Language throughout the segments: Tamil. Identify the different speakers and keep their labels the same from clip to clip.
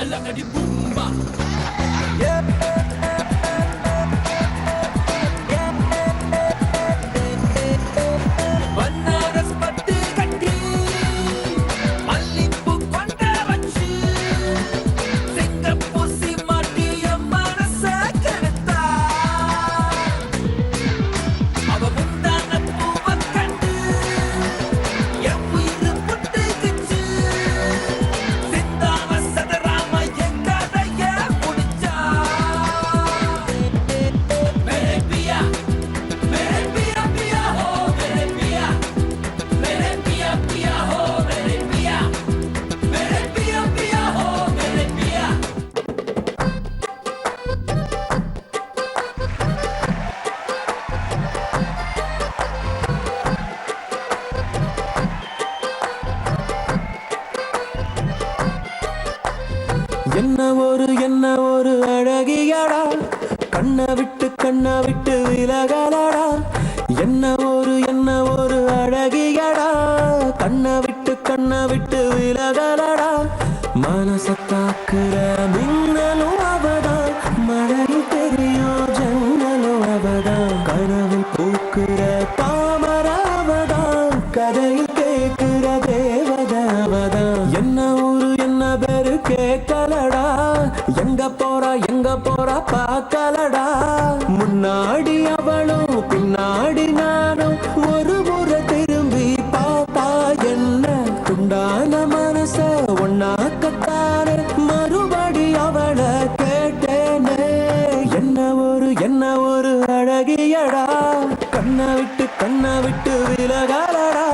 Speaker 1: அல்லடி பூம்பா
Speaker 2: என்ன ஒரு அழகியடா கண்ணை விட்டு விலகலடா என்ன ஒரு அழகியடா கண்ணை விட்டு விலகலடா மனசத்தாக்குற மின்னலும் அவதான் மழையில் தெரியும் ஜன்னலும் அவதான் கனவில் பூக்குற தாமர அவதான் கதையில் கேட்கிற தேவத அவதான் என்ன ஊரு என்ன பேரு கேட்கலடா எங்க போறா பார்க்கலடா முன்னாடி அவளும் பின்னாடி நானும் ஒரு முறை திரும்பி பார்த்தா என்ன துண்டான மனச ஒன்னாக்கத்தானே மறுபடி அவளை கேட்டேனே என்ன ஒரு அழகியடா கண்ணை விட்டு விலகலடா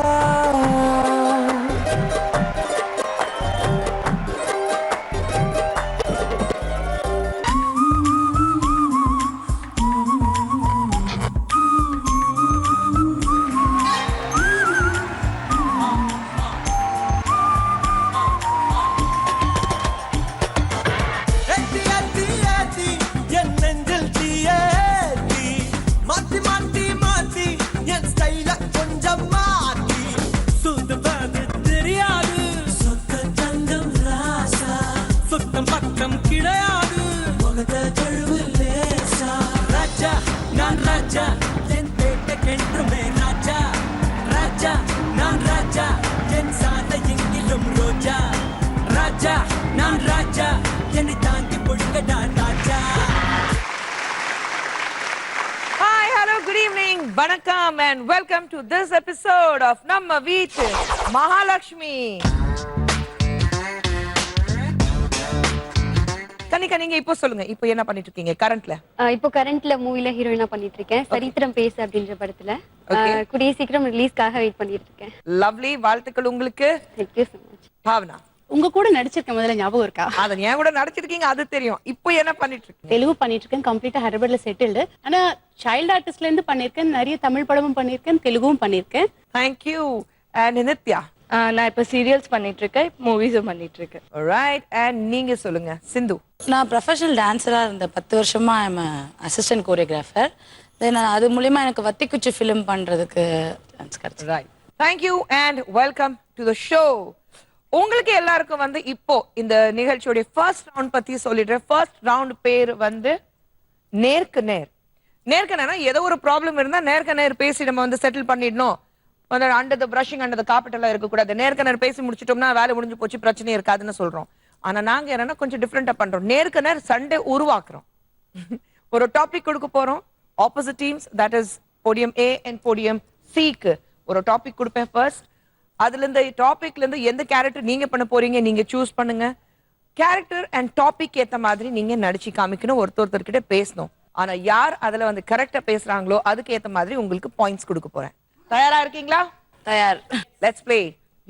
Speaker 3: Vanakkam and welcome to this episode of Namma Veetu Mahalakshmi. Kanika நீங்க இப்போ சொல்லுங்க இப்போ என்ன பண்ணிட்டு இருக்கீங்க கரண்ட்ல?
Speaker 4: இப்போ கரண்ட்ல மூவில ஹீரோயினா பண்ணிட்டு இருக்கேன். சரித்திரம் பேசு அப்படின்ற படத்துல கூடிய சீக்கிரம் ரிலீஸ்க்காக வெயிட் பண்ணிட்டு இருக்கேன்.
Speaker 3: லவ்லி வாழ்த்துக்கள் உங்களுக்கு.
Speaker 4: Thank you so much.
Speaker 3: Bhavana
Speaker 5: உங்க கூட நடிச்சிருக்கேன் முதல்ல ஞாபகம் இருக்கா?
Speaker 3: அத நீங்க கூட நடிச்சிருக்கீங்க அது தெரியும். இப்போ என்ன பண்ணிட்டு இருக்கீங்க?
Speaker 5: தெலுங்கு பண்ணிட்டு இருக்கேன் கம்ப்ளீட்டா ஹைதராபாத்ல செட்டில்டு. ஆனா சைல்ட் ஆர்டிஸ்ட்ல இருந்து பண்ணிருக்கேன் நிறைய தமிழ் படமும் பண்ணிருக்கேன் தெலுங்கும் பண்ணிருக்கேன்.
Speaker 3: Thank you. And நித்யா
Speaker 6: நான் இப்ப சீரியல்ஸ் பண்ணிட்டு இருக்கேன் மூவிஸும் பண்ணிட்டு இருக்கேன்.
Speaker 3: Alright and நீங்க சொல்லுங்க சிந்து.
Speaker 7: நான் ப்ரொஃபஷனல் டான்ஸரா இருந்த 10 வருஷமா ஐம் அசிஸ்டன்ட் கோரியோகிராஃபர். தென் அது மூலமா எனக்கு வத்திக்குச்சி ஃபிலிம் பண்றதுக்கு சான்ஸ் கிடைச்சது.
Speaker 3: Right. Thank you and welcome to the show. உங்களுக்கு எல்லாருக்கும் வந்து இப்போ இந்த நிகழ்ச்சியோட ஃபர்ஸ்ட் ரவுண்ட் பத்தி சொல்லிடுறேன். ஃபர்ஸ்ட் ரவுண்ட் பேர் வந்து நேருக்கு நேர். நேருக்கு நேர்னா ஏதோ ஒரு ப்ராப்ளம் இருந்தா நேருக்கு நேர் பேசி நம்ம வந்து செட்டில் பண்ணிடணும். வந்து under the brushing under the carpet எல்லாம் இருக்கக்கூடாது. நேருக்கு நேர் பேசி முடிச்சிட்டோம்னா வேலை முடிஞ்சு போச்சு பிரச்சனை இருக்காதுன்னு சொல்றோம். ஆனா நாங்க என்னன்னா கொஞ்சம் டிஃப்ரெண்டா பண்றோம். நேருக்கு நேர் சண்டே உருவாக்குறோம். ஒரு டாபிக் கொடுக்க போறோம். Opposite teams that is podium A and podium சிக்கு ஒரு டாபிக் கொடுப்பேன் ஃபர்ஸ்ட். அதுல இருந்து டாபிக்ல இருந்து எந்த கேரக்டர் நீங்க பண்ண போறீங்க நீங்க சூஸ் பண்ணுங்க. கேரக்டர் அண்ட் டாபிக் ஏத்த மாதிரி நீங்க நடிச்சு காமிக்கணும். ஒருத்தர்கிட்ட பேசணும். ஆனா யார் அதுல வந்து கரெக்டா பேசுறாங்களோ அதுக்கு ஏத்த மாதிரி உங்களுக்கு பாயிண்ட்ஸ் கொடுக்க போறேன். தயாரா இருக்கீங்களா?
Speaker 7: தயார்.
Speaker 3: லெட்ஸ் ப்ளே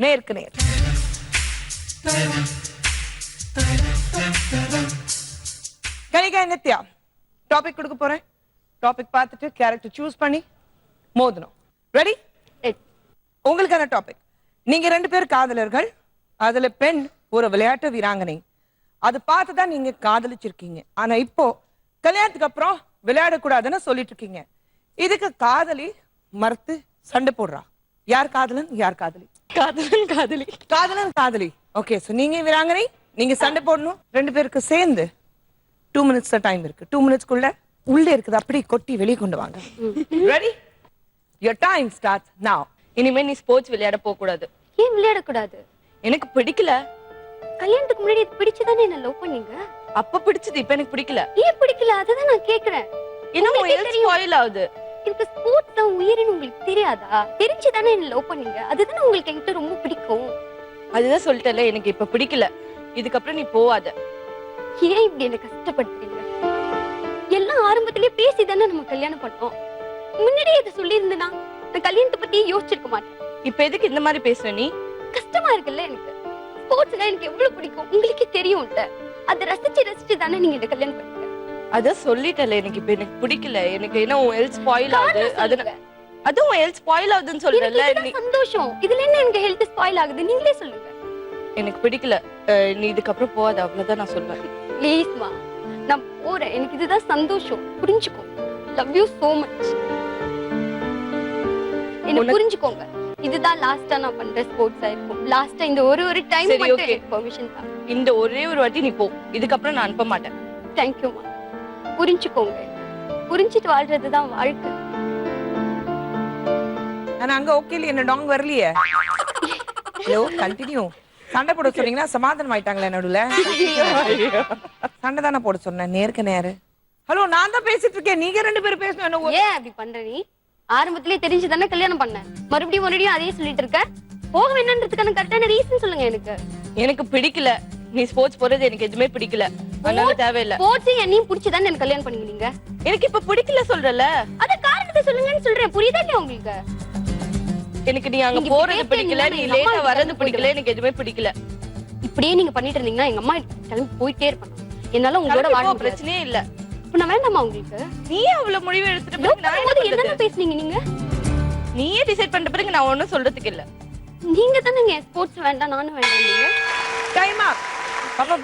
Speaker 3: நேருக்கு நேர். கனிகா நித்யா டாபிக் கொடுக்க போறேன். டாபிக் பார்த்துட்டு கேரக்டர் சூஸ் பண்ணி மோதணும். ரெடி? உங்களுக்கான டாபிக் நீங்க 2 பேர் காதலர்கள். அதுல பெண் ஒரு விளையாட்டு வீராங்கனை. அது பார்த்துதான் நீங்க காதலிச்சிருக்கீங்க. ஆனா இப்போ கல்யாணத்துக்கு அப்புறம் விளையாடக்கூடாதுன்னு சொல்லிட்டு இருக்கீங்க. இதுக்கு காதலி மறுத்து சண்டை போடுறா. யார் காதலன் யார் காதலி?
Speaker 6: காதலன் காதலி.
Speaker 3: காதலன் காதலி. ஓகே சோ நீங்க வீராங்கனை நீங்க சண்டை போடணும் 2 பேருக்கு சேர்ந்து 2 minutes தான் டைம் இருக்கு. 2 minutesக்குள்ள உள்ள இருக்குது அப்படி கொட்டி வெளியே கொண்டு வாங்க. Ready? your time starts now.
Speaker 6: இனிமே நீ ஸ்போர்ட்ஸ் விளையாட போக கூடாது.
Speaker 4: ஏன் விளையாடக்கூடாது?
Speaker 6: எனக்கு பிடிக்கல.
Speaker 4: கல்யாணத்துக்கு முன்னாடி பிடிச்சுதானே என்ன லவ் பண்ணீங்க?
Speaker 6: அப்ப பிடிச்சது இப்ப எனக்கு பிடிக்கல.
Speaker 4: ஏன் பிடிக்கல? அதுதான் நான் கேக்குறேன்.
Speaker 6: இன்னும் ஹெல்த் ஸ்பாயில் ஆகுது.
Speaker 4: எனக்கு ஸ்போர்ட்ஸ் தான் உயிரின்னு உங்களுக்கு தெரியாதா? தெரிஞ்சுதானே என்ன லவ் பண்ணீங்க. அதுதான் உங்களுக்கு என்கிட்ட ரொம்ப பிடிக்கும்.
Speaker 6: அதுதான் சொல்லிட்டல எனக்கு இப்ப பிடிக்கல. இதுக்கப்புறம் நீ போவாத.
Speaker 4: ஏன் இப்படி என்ன கஷ்டப்படுத்துறீங்க? எல்லாம் ஆரம்பத்திலேயே பேசிதானே நம்ம கல்யாணம் பண்ணோம். முன்னாடியே இதை சொல்லி இருந்தேனா நான் கல்யாணத்தை பத்தி யோசிச்சிருக்க மாட்டேன்.
Speaker 6: இப்ப எதுக்கு இந்த மாதிரி பேசுற நீ?
Speaker 4: கஷ்டமா இருக்குல்ல எனக்கு. ஸ்போர்ட்ஸ்னா எனக்கு எவ்வளவு பிடிக்கும் உங்களுக்கே தெரியும்ல. அதை ரசிச்சு தானே நீங்க இந்த கல்யாணம் பண்ணீங்க.
Speaker 6: அதான் சொல்லிட்டல எனக்கு இப்ப எனக்கு பிடிக்கல. எனக்கு என்ன ஹெல்த் ஸ்பாயில் ஆகுது. அதுவும் ஹெல்த் ஸ்பாயில் ஆகுதுன்னு சொல்றல நீ.
Speaker 4: சந்தோஷம். இதுல என்ன எனக்கு ஹெல்த் ஸ்பாயில் ஆகுது நீங்களே சொல்லுங்க.
Speaker 6: எனக்கு பிடிக்கல. நீ இதுக்கப்புறம் போகாத அவ்வளவுதான் நான் சொல்றேன்.
Speaker 4: ப்ளீஸ்மா நான் போறேன். எனக்கு இதுதான் சந்தோஷம். புரிஞ்சுக்கோ. Love you so much. என்ன புரிஞ்சுக்கோங்க. இதுதான் லாஸ்டா நான் பண்ற ஸ்போர்ட்ஸ் ஆயிருக்கும். லாஸ்டா இந்த ஒரு டைம் மட்டும் எனக்கு பெர்மிஷன் தான்.
Speaker 6: இந்த ஒரே ஒரு வாட்டி நீ போ. இதுக்கப்புறம் நான் அனுப்ப மாட்டேன்.
Speaker 4: Thank you மா. புரிஞ்சுக்கோங்க. புரிஞ்சிட்டு வாழ்றதுதான் வாழ்க்கை.
Speaker 3: ஆனா அங்க ஓகே இல்ல என்ன டாங் வரலையே. Hello continue. சண்டை போட சொன்னீங்கன்னா சமாதானம் ஆயிட்டாங்களே நடுவுல. சண்டை தானே போட சொன்னேன் நேருக்கு நேரு. ஹலோ நான் தான் பேசிட்டு இருக்கேன். நீங்க 2 பேரும் பேசணும். என்ன
Speaker 4: ஏன் அப்படி பண்ற நீ? ஆரம்பத்திலேயே தெரிஞ்சுதானே கல்யாணம் பண்ண. மறுபடியும் அதே சொல்லிட்டு இருக்க. போக வேண்டாம்ன்றதுக்கான கரெக்டான ரீசன் சொல்லுங்க எனக்கு.
Speaker 6: எனக்கு பிடிக்கல. நீ ஸ்போர்ட்ஸ் போறது எனக்கு எதுவுமே பிடிக்கல. அதனால தேவையில்ல.
Speaker 4: ஸ்போர்ட்ஸ் என்னையும் பிடிச்சதானே எனக்கு கல்யாணம் பண்ணீங்க நீங்க.
Speaker 6: எனக்கு இப்ப பிடிக்கல சொல்றல.
Speaker 4: அத காரணத்தை சொல்லுங்கன்னு சொல்றேன். புரியுதா இல்லையா உங்களுக்கு?
Speaker 6: எனக்கு நீ அங்க போறது பிடிக்கல. நீ லேட்டா வரது பிடிக்கல. எனக்கு எதுவுமே பிடிக்கல.
Speaker 4: இப்படியே நீங்க பண்ணிட்டு இருந்தீங்கன்னா எங்க அம்மா கிளம்பி போயிட்டே இருப்பாங்க. என்னால உங்களோட வாழ
Speaker 6: பிரச்சனையே இல்ல.
Speaker 4: இப்ப நான் வேண்டாமா உங்களுக்கு?
Speaker 6: நீயே அவ்வளவு முடிவு எடுத்துட்டு பிறகு நான்
Speaker 4: என்ன பேசுனீங்க நீங்க?
Speaker 6: நீயே டிசைட் பண்ணிட்ட பிறகு நான் ஒண்ணும் சொல்றதுக்கு இல்ல.
Speaker 4: நீங்க தானே ஸ்போர்ட்ஸ் வேண்டாம் நானும் வேண்டாம் நீங்க.
Speaker 3: டைம் அப். பாப்பா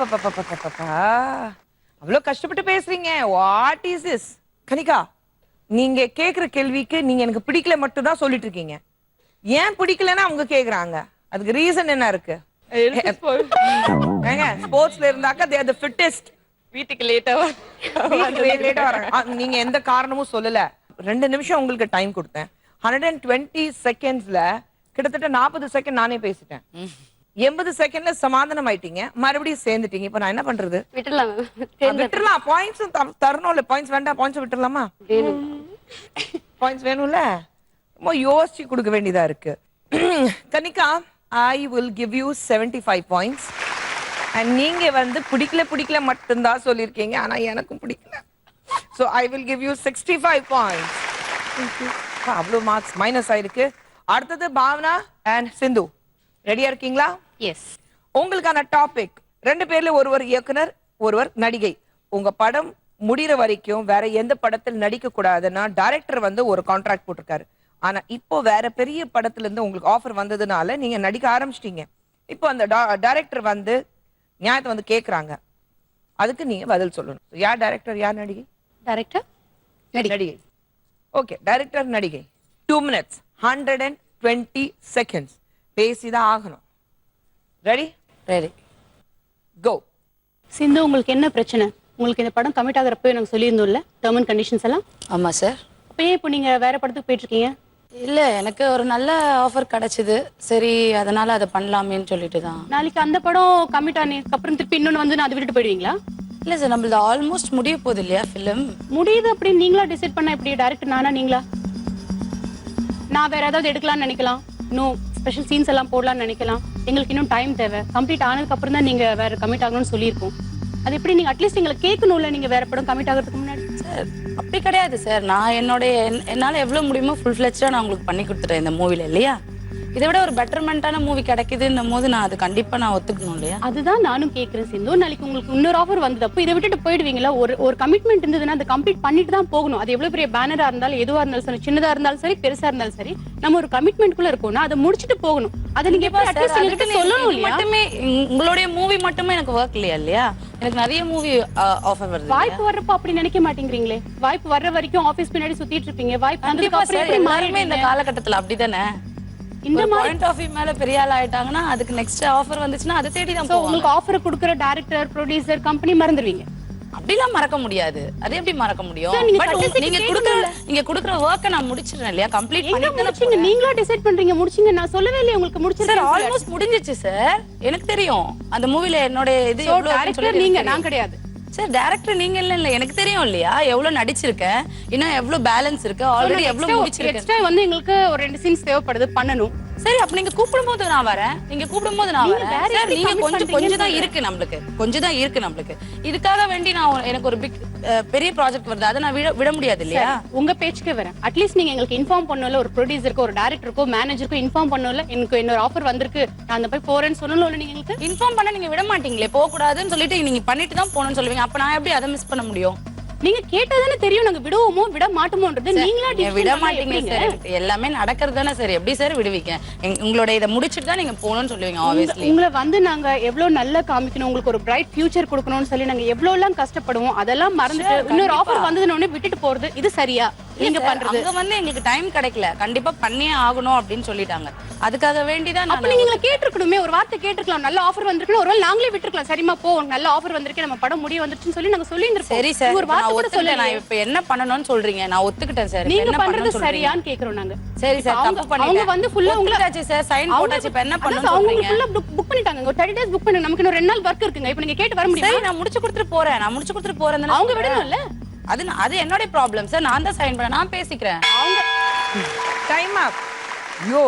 Speaker 3: அவ்வளவு கஷ்டப்பட்டு பேசுறீங்க. What is this? கனிகா நீங்க கேக்குற கேள்விக்கு நீங்க எனக்கு பிடிக்கல மட்டும் தான் சொல்லிட்டு இருக்கீங்க. ஏன் பிடிக்கலன்னா அவங்க கேக்குறாங்க. அதுக்கு ரீசன் என்ன இருக்கு? ஏங்க ஸ்போர்ட்ஸ்ல இருந்தாக்க they are the fittest.
Speaker 6: வீட்டுக்கு லேட்டா
Speaker 3: வராங்க. நீங்க எந்த காரணமும் சொல்லல. 2 நிமிஷம் உங்களுக்கு டைம் கொடுத்தேன். 120 செகண்ட்ஸ்ல கிட்டத்தட்ட 40 செகண்ட் நானே பேசிட்டேன். 80 செகண்ட்ல சமாதானம் ஆயிட்டீங்க. மறுபடியும் சேர்ந்துட்டீங்க. இப்ப நான் என்ன பண்றது? விட்டுறலாம். பாயிண்ட்ஸ் தரணும்ல. பாயிண்ட்ஸ் வேண்டாம். பாயிண்ட்ஸ் விட்டுறலாமா? பாயிண்ட்ஸ் வேணும்ல. ரொம்ப யோசிச்சு கொடுக்க வேண்டியதா இருக்கு. Kanika I will give you 75 points. And நீங்க வந்து பிடிக்கல மட்டும்தான் சொல்லிருக்கீங்க. ஆனா எனக்கும் பிடிக்கல. So I will give you 65 points. அவ்வளவு மார்க்ஸ் மைனஸ் ஆயிருக்கு. அடுத்தது பாவனா அண்ட் சிந்து. ரெடியா இருக்கீங்களா?
Speaker 5: எஸ்.
Speaker 3: உங்களுக்கான டாபிக் 2 பேர்ல ஒருவர் இயக்குனர் ஒருவர் நடிகை. உங்க படம் முடிகிற வரைக்கும் வேற எந்த படத்தில் நடிக்க கூடாதுன்னா டைரக்டர் வந்து ஒரு கான்ட்ராக்ட் போட்டிருக்காரு. ஆனா இப்போ வேற பெரிய படத்துல இருந்து உங்களுக்கு ஆஃபர் வந்ததுனால நீங்க நடிக்க ஆரம்பிச்சிட்டீங்க. இப்போ அந்த டைரக்டர் வந்து நியாயத்தை வந்து கேக்குறாங்க. அதுக்கு நீங்க பதில் சொல்லணும். யார் டைரக்டர் யார் நடிகை?
Speaker 5: டைரக்டர்
Speaker 3: நடிகை. ஓகே டைரக்டர் நடிகை. 2 minutes 120 seconds பேசிதான் ஆகணும். ரெடி?
Speaker 7: ரெடி.
Speaker 3: கோ.
Speaker 5: சிந்து உங்களுக்கு என்ன பிரச்சனை? உங்களுக்கு இந்த படம் கமிட் ஆகிறப்போ எனக்கு சொல்லியிருந்தோம்ல டேர்ம் அண்ட் கண்டிஷன்ஸ் எல்லாம்.
Speaker 7: ஆமா சார்.
Speaker 5: அப்பயே இப்போ நீங்க வேற படத்துக்கு போயிட்டு இருக்கீங்க.
Speaker 7: இல்ல எனக்கு ஒரு நல்ல ஆஃபர் கிடைச்சது. சரி அதனால அதை பண்ணலாமேன்னு சொல்லிட்டு தான்.
Speaker 5: நாளைக்கு அந்த படம் கமிட் ஆனதுக்கு அப்புறம் திருப்பி இன்னொன்னு வந்து நான் அதை விட்டுட்டு போயிடுவீங்களா?
Speaker 7: இல்ல சார் நம்மளது ஆல்மோஸ்ட் முடிய போகுது இல்லையா ஃபிலிம்.
Speaker 5: முடியுது அப்படின்னு நீங்களா டிசைட் பண்ணா எப்படி? டைரக்டர் நானா நீங்களா? நான் வேற ஏதாவது எடுக்கலாம்னு நினைக்கலாம். இன்னும் ஸ்பெஷல் சீன்ஸ் எல்லாம் போடலாம்னு நினைக்கலாம். எங்களுக்கு இன்னும் டைம் தேவை. கம்ப்ளீட் ஆனதுக்கு அப்புறம் தான் நீங்க வேற கமிட் ஆகணும்னு சொல்லியிருக்கோம். அது எப்படி நீங்க அட்லீஸ்ட் எங்களை கேட்கணும்ல நீங்க வேற படம் கமிட் ஆகிறதுக்கு முன்னாடி?
Speaker 7: சார் அப்படி கிடையாது சார். நான் என்னால எவ்வளவு முடியுமோ ஃபுல் ஃபிளெஜ்டா நான் உங்களுக்கு பண்ணி கொடுத்துட்டேன் இந்த மூவில இல்லையா. இதை விட ஒரு பெட்டர்மெண்டான மூவி கிடைக்குதுன்னும் போது நான் அது கண்டிப்பா நான் ஒத்துக்கணும் இல்லையா. அதுதான் நானும் கேட்கிறேன் சிந்து. நாளைக்கு உங்களுக்கு இன்னொரு ஆஃபர் வந்தப்போ இதை விட்டுட்டு போயிடுவீங்களா? ஒரு கமிட்மெண்ட் இருந்ததுன்னா அதை கம்ப்ளீட் பண்ணிட்டு தான் போகணும். அது எவ்வளவு பெரிய பேனரா இருந்தாலும் எதுவா இருந்தாலும் சரி, சின்னதா இருந்தாலும் சரி, பெருசா இருந்தாலும் சரி, நம்ம ஒரு கமிட்மெண்ட்குள்ள இருக்கோம்னா அதை முடிச்சுட்டு போகணும். அதை நீங்க சொல்லணும் இல்லையா? மட்டுமே உங்களுடைய மூவி மட்டுமே எனக்கு ஒர்க் இல்லையா? எனக்கு நிறைய மூவி ஆஃபர் வருது. வாய்ப்பு வர்றப்போ அப்படி நினைக்க மாட்டேங்கிறீங்களே. வாய்ப்பு வர்ற வரைக்கும் ஆபீஸ் பின்னாடி சுத்திட்டு இருப்பீங்க. வாய்ப்பு இந்த காலகட்டத்துல அப்படிதானே.
Speaker 5: இந்த மாதிரி
Speaker 7: பாயிண்ட் ஆஃப் வியூ மேல பெரிய ஆள் ஆயிட்டாங்கன்னா அதுக்கு நெக்ஸ்ட் ஆஃபர் வந்துச்சுன்னா அதை தேடி தான்
Speaker 5: So,
Speaker 7: போவாங்க.
Speaker 5: உங்களுக்கு ஆஃபர் கொடுக்குற டைரக்டர் ப்ரொடியூசர் கம்பெனி மறந்துடுவீங்க.
Speaker 7: அப்படிலாம் மறக்க முடியாது. அது எப்படி மறக்க முடியும்?
Speaker 5: Sir, நீங்க
Speaker 7: பட்
Speaker 5: certificate
Speaker 7: நீங்க குடுக்குற ஒர்க்க நான் முடிச்சிடுறேன் இல்லையா? கம்ப்ளீட்
Speaker 5: எங்க
Speaker 7: பண்ணிட்டு
Speaker 5: முடிச்சீங்க? நீங்களா டிசைட் பண்றீங்க முடிச்சீங்க. நான் சொல்லவே இல்லையே உங்களுக்கு
Speaker 7: சார்
Speaker 5: முடிச்சிருக்கேன்.
Speaker 7: ஆல்மோஸ்ட் முடிஞ்சிச்சு சார். எனக்கு தெரியும் அந்த மூவில என்னோட இது
Speaker 5: So,
Speaker 7: எவ்வளவு
Speaker 5: director நீங்க, நான் கிடையாது.
Speaker 7: சார் டைரக்டர் நீங்க இல்ல எனக்கு தெரியும் இல்லையா எவ்வளவு நடிச்சிருக்கேன், இன்னும் எவ்வளவு பேலன்ஸ் இருக்கு, ஆல்ரெடி எவ்வளவு முடிச்சிருக்கேன்.
Speaker 5: எக்ஸ்ட்ரா வந்து எங்களுக்கு ஒரு 2 சீன்ஸ் தேவைப்படுது பண்ணனும்.
Speaker 7: சரி அப்ப நீங்க கூப்பிடும்போது நான் வரேன். நீங்க கூப்பிடும்போது நான்
Speaker 5: நீங்க
Speaker 7: வரேன்.
Speaker 5: வேற
Speaker 7: சார்
Speaker 5: எப்படி
Speaker 7: நீங்க
Speaker 5: commit
Speaker 7: கொஞ்சம்
Speaker 5: பண்றீங்கன்னு
Speaker 7: தான் இருக்கு நம்மளுக்கு. கொஞ்சம் தான் இருக்கு நம்மளுக்கு. இதுக்காக வேண்டி நான் எனக்கு ஒரு பிக் பெரிய ப்ராஜெக்ட் வருது. அதை நான் விட முடியாது இல்லையா?
Speaker 5: உங்க பேச்சுக்கு வரேன். அட்லீஸ்ட் நீங்க எங்களுக்கு இன்ஃபார்ம் பண்ணல, ஒரு ப்ரொடியூசருக்கு ஒரு டைரக்டருக்கோ மேனேஜருக்கோ இன்ஃபார்ம் பண்ணல, எனக்கு இன்னொரு ஆஃபர் வந்திருக்கு நான் அந்த போய் போறேன்னு சொல்லணும்ல நீங்க எங்களுக்கு.
Speaker 7: இன்ஃபார்ம் பண்ண நீங்க விட மாட்டீங்களே, போக கூடாதுன்னு சொல்லிட்டு நீங்க பண்ணிட்டு தான் போகணும்னு சொல்லுவீங்க. அப்ப நான் எப்படி அதை மிஸ் பண்ண முடியும்?
Speaker 5: நீங்க கேட்டதானே தெரியும் நாங்க விடுவோமோ விட மாட்டோமோன்றது. நீங்களா
Speaker 7: நீங்க விட மாட்டீங்க சார். எல்லாமே நடக்கிறது தானே சார். எப்படி சார் விடுவீங்க? உங்களோட இதை முடிச்சிட்டு தான் நீங்க போகணும்னு சொல்லுவீங்க. ஆப்வியஸ்லி
Speaker 5: உங்களை வந்து நாங்க எவ்வளவு நல்லா காமிக்கணும், உங்களுக்கு ஒரு பிரைட் ஃபியூச்சர் கொடுக்கணும்னு சொல்லி நாங்க எவ்வளவு எல்லாம் கஷ்டப்படுவோம். அதெல்லாம் மறந்துட்டு இன்னொரு ஆஃபர் வந்ததுன உடனே விட்டுட்டு போறது இது சரியா? நீங்க பண்றது
Speaker 7: அங்க வந்து எங்களுக்கு டைம் கிடைக்கல, கண்டிப்பா பண்ணியே ஆகணும் அப்படின்னு சொல்லிட்டாங்க. அதுக்காக வேண்டிதான்
Speaker 5: அப்ப நீங்க கேட்டிருக்கணுமே, ஒரு வார்த்தை கேட்டிருக்கலாம். நல்ல ஆஃபர் வந்திருக்கு, ஒருவேளை நாங்களே விட்டுருக்கலாம். சரிமா போ, நல்ல ஆஃபர் வந்திருக்கு, நம்ம படம் முடிய வந்துருச்சுன்னு சொல்லி நாங்க சொல்லி இருந்திருப்போம்.
Speaker 7: சரி சார்,
Speaker 5: ஒரு வார்த்தை கூட சொல்லல.
Speaker 7: நான் இப்ப என்ன பண்ணணும்னு சொல்றீங்க? நான் ஒத்துக்கிட்டேன் சார்.
Speaker 5: நீங்க
Speaker 7: என்ன
Speaker 5: பண்றது
Speaker 7: பண்ணணும்னு
Speaker 5: சரியான்னு கேக்குறோம் நாங்க.
Speaker 7: சரி சார், தப்பு பண்ணிட்டேன்.
Speaker 5: அவங்க வந்து ஃபுல்லா
Speaker 7: உங்களுக்கு சார் சைன் போட்டாச்சு. இப்ப என்ன பண்ணனும்
Speaker 5: அவங்க
Speaker 7: சொல்றீங்க?
Speaker 5: ஃபுல்லா புக் பண்ணிட்டாங்க. ஒரு 30 days புக் பண்ணி நமக்கு இன்னும் 2 நாள் வர்க் இருக்குங்க. இப்போ நீங்க கேட்டு வர முடியுமா?
Speaker 7: சரி நான் முடிச்சு கொடுத்துட்டு போறேன். நான் முடிச்சு கொடுத்துட்டு போறேன்.
Speaker 5: அவங்க விடணும்ல.
Speaker 7: அது என்னோட ப்ராப்ளம் சார். நான் தான் சைன் பண்ண, நான் பேசிக்கிறேன்.
Speaker 3: அவங்க டைம் அப். யோ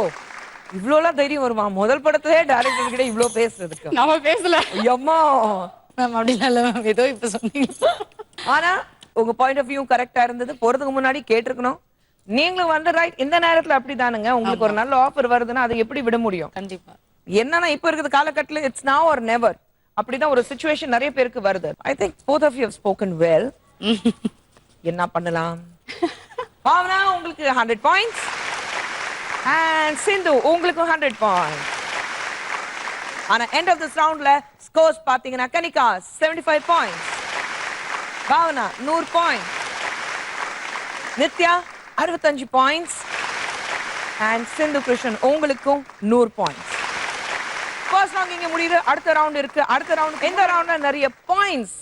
Speaker 3: இவ்ளோலாம் தைரியம் வருமா? முதல் படத்திலே டைரக்டர் கிட்ட இவ்ளோ பேசுறதுக்கு?
Speaker 5: நாம பேசல.
Speaker 3: அம்மா
Speaker 7: மேம் அப்படி இல்ல மேம், ஏதோ இப்ப சொன்னீங்க.
Speaker 3: ஆனா உங்க பாயிண்ட் ஆஃப் வியூ கரெக்டா இருந்தது. போறதுக்கு முன்னாடி கேட்டிருக்கணும். நீங்களும் வந்து ரைட் இந்த நேரத்துல அப்படிதானுங்க. உங்களுக்கு ஒரு நல்ல ஆஃபர் வருதுன்னா அதை எப்படி விட முடியும்?
Speaker 7: கண்டிப்பா.
Speaker 3: என்னன்னா இப்ப இருக்கிற காலகட்டத்துல இட்ஸ் நவ ஆர் நெவர். அப்படிதான் ஒரு சிச்சுவேஷன் நிறைய பேருக்கு வருது. I think both of you have spoken well. என்ன பண்ணலாம்? பாவனா உங்களுக்கு 100 points and சிந்து உங்களுக்கு 100 points. ஆனா end of this roundல scores பாத்தீங்கன்னா Kanika 75 points, Bhavana 100 points, Nithya 65 points and சிந்து கிருஷ்ணன் உங்களுக்கும் 100 points. ஃபர்ஸ்ட் ரவுண்ட் இங்க முடியுது. அடுத்த ரவுண்ட் இருக்கு. அடுத்த ரவுண்ட் இந்த ரவுண்ட்ல நிறைய பாயிண்ட்ஸ்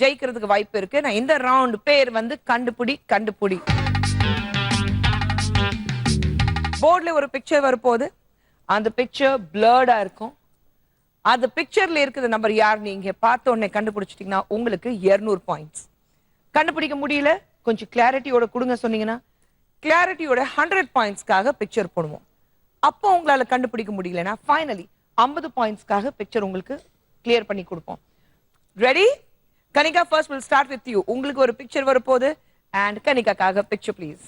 Speaker 3: ஜெயிக்கிறதுக்கு வாய்ப்பு இருக்கு. நான் இந்த ரவுண்ட் பேர் வந்து கண்டுபிடி. போர்ட்ல ஒரு பிக்சர் வரப்போகுது. அந்த பிக்சர் பிளர்டா இருக்கும். அந்த பிக்சர்ல இருக்கிற நம்பர் யார் நீங்க பார்த்த உடனே கண்டுபிடிச்சிட்டீங்கன்னா உங்களுக்கு 200 பாயிண்ட்ஸ். கண்டுபிடிக்க முடியல, கொஞ்சம் கிளாரிட்டியோட கொடுங்க சொன்னீங்கன்னா கிளாரிட்டியோட 100 பாயிண்ட்ஸ்க்காக பிக்சர் போடுவோம். அப்போ உங்களால கண்டுபிடிக்க முடியலன்னா ஃபைனலி 50 பாயிண்ட்ஸ்க்காக பிக்சர் உங்களுக்கு கிளியர் பண்ணி கொடுப்போம். Ready? Kanika, first we'll start with you. உங்களுக்கு ஒரு பிக்சர் வரப்போகுது and கனிகாக்காக பிக்சர் ப்ளீஸ்.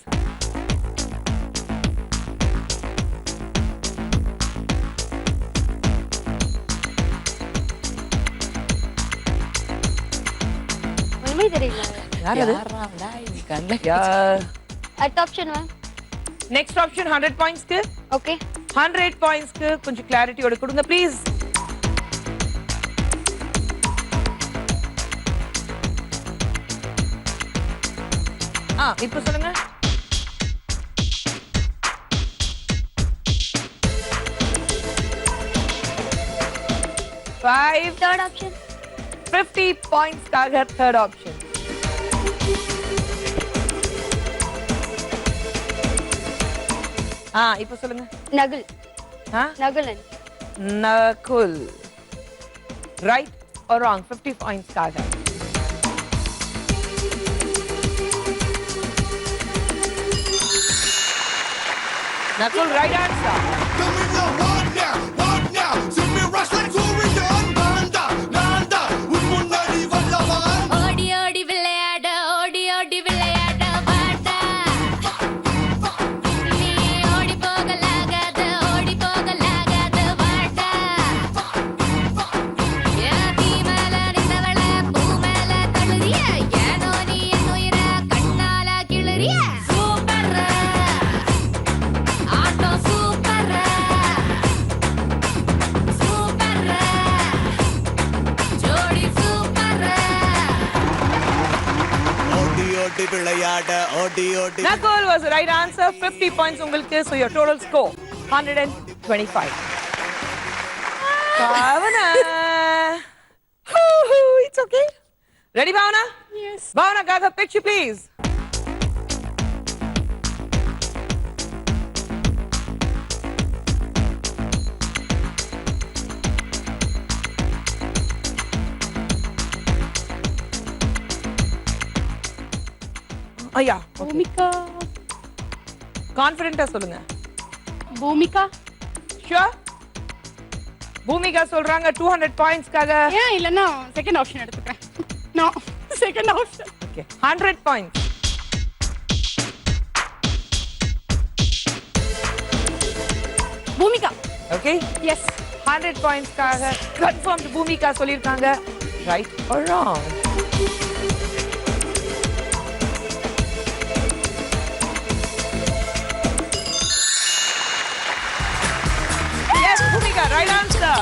Speaker 4: ஒண்ணுமே தெரியல.
Speaker 3: யார் அது?
Speaker 4: அடுத்த ஆப்ஷன் மேம்.
Speaker 3: நெக்ஸ்ட் ஆப்ஷன் 100 பாயிண்ட்ஸ்க்கு.
Speaker 4: ஓகே.
Speaker 3: 100 பாயிண்ட்ஸ்க்கு கொஞ்சம் கிளாரிட்டியோட கொடுங்க ப்ளீஸ். இப்போ சொல்லுங்க. 5
Speaker 4: தேர்ட் ஆப்ஷன்.
Speaker 3: 50 பாயிண்ட்ஸ்க்காக தேர்ட் ஆப்ஷன். இப்போ சொல்லுங்க.
Speaker 4: Nakul. Nakulan.
Speaker 3: Nakul. Right or wrong? 50 பாயிண்ட்ஸ்க்காக. Nakul, right answer.
Speaker 1: ஓடி ஓடி விளையாட ஓடி ஓடி விளையாட வாடா நீ ஓடி போகலாகாத ஓடி போகலாகாத வாடா தீ மேல நின்றவள பூ மேல தழுறிய ஏனோ நீ என் உயிர கண்ணால கிளறிய சூப்பர் ஆட்டோ சூப்பர் சூப்பர் ஜோடி சூப்பர்
Speaker 2: ஓடி ஓடி விளையாட ஓடி ஓடி.
Speaker 3: Nakul was the right answer. 50 points உங்களுக்கு. So your total score 125. Bhavana. It's okay. Ready, Bhavana?
Speaker 5: Yes.
Speaker 3: Bhavana, got a picture, please. ஐயா,
Speaker 5: பூமிகா.
Speaker 3: கான்ஃபிடென்ட்டா சொல்லுங்க.
Speaker 5: பூமிகா.
Speaker 3: Sure? பூமிகா சொல்றாங்க 200 பாயிண்ட்ஸ்க்காக.
Speaker 5: ஏன் இல்லன்னா செகண்ட் ஆப்ஷன் எடுத்துக்கிறேன். No, second option.
Speaker 3: Okay, 100 points.
Speaker 5: Bhumika.
Speaker 3: Okay?
Speaker 5: Yes.
Speaker 3: 100 பாயிண்ட்ஸ்க்காக கன்ஃபார்ம்ட் பூமிகா சொல்லிருக்காங்க. Right or wrong? Yes, Bhumika, right answer.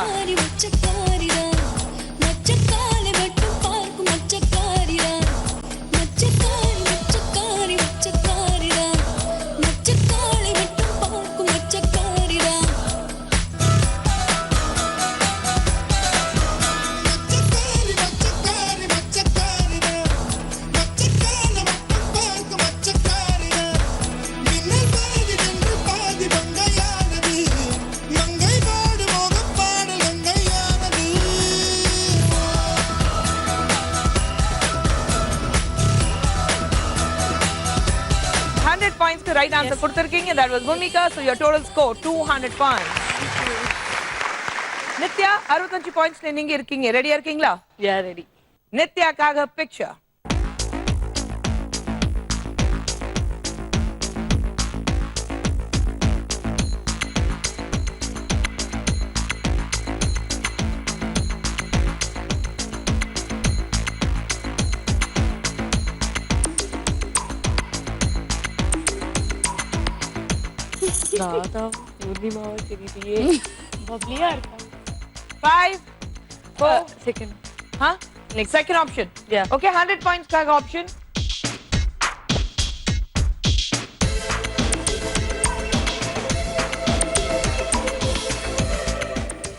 Speaker 3: Right answer கொடுத்திருக்கீங்க. That was Bhumika. So your total score 200 points. Nithya 65 points நீங்க இருக்கீங்க. ரெடியா இருக்கீங்களா?
Speaker 6: Yeah, ready.
Speaker 3: நித்யாக்காக பிக்சர்.
Speaker 6: ராதா பூர்ணிமாவா தெரியலையே.
Speaker 5: பப்ளியா இருக்கா.
Speaker 3: 5 4
Speaker 6: second.
Speaker 3: huh? Next second option.
Speaker 6: Yeah.
Speaker 3: Okay, 100 points kaga option.